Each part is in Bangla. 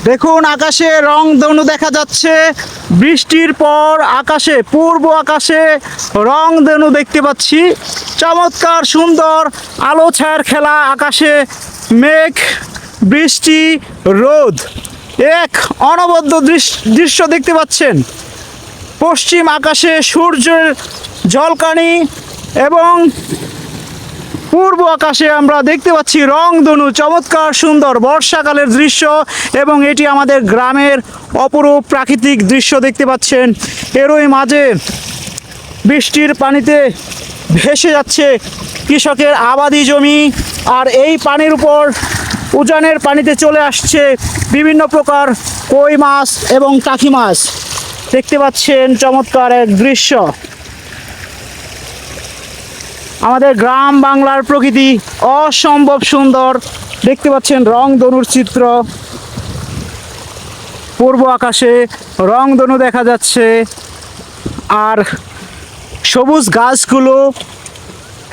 দেখুন আকাশে রংধনু দেখা যাচ্ছে। বৃষ্টির পর আকাশে, পূর্ব আকাশে রংধনু দেখতে পাচ্ছি। চমৎকার সুন্দর আলো ছায়ার খেলা আকাশে। মেঘ, বৃষ্টি, রোদ, এক অনবদ্য দৃশ্য দেখতে পাচ্ছেন। পশ্চিম আকাশে সূর্যের ঝলকানি এবং পূর্ব আকাশে আমরা দেখতে পাচ্ছি রংধনু। চমৎকার সুন্দর বর্ষাকালের দৃশ্য এবং এটি আমাদের গ্রামের অপরূপ প্রাকৃতিক দৃশ্য দেখতে পাচ্ছেন। এরই মাঝে বৃষ্টির পানিতে ভেসে যাচ্ছে কৃষকের আবাদি জমি, আর এই পানির উপর উজানের পানিতে চলে আসছে বিভিন্ন প্রকার কই মাছ এবং টাকি মাছ। দেখতে পাচ্ছেন চমৎকার এক দৃশ্য। আমাদের গ্রাম বাংলার প্রকৃতি অসম্ভব সুন্দর। দেখতে পাচ্ছেন রংধনুর চিত্র। পূর্ব আকাশে রংধনু দেখা যাচ্ছে, আর সবুজ গাছগুলো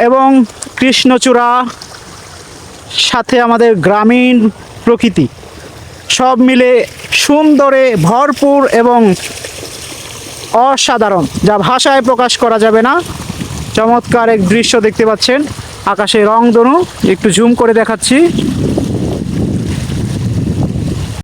এবং কৃষ্ণচূড়া, সাথে আমাদের গ্রামীণ প্রকৃতি সব মিলে সুন্দরে ভরপুর এবং অসাধারণ, যা ভাষায় প্রকাশ করা যাবে না। চমৎকার এক দৃশ্য দেখতে পাচ্ছেন আকাশে রংধনু। একটু জুম করে দেখাচ্ছি।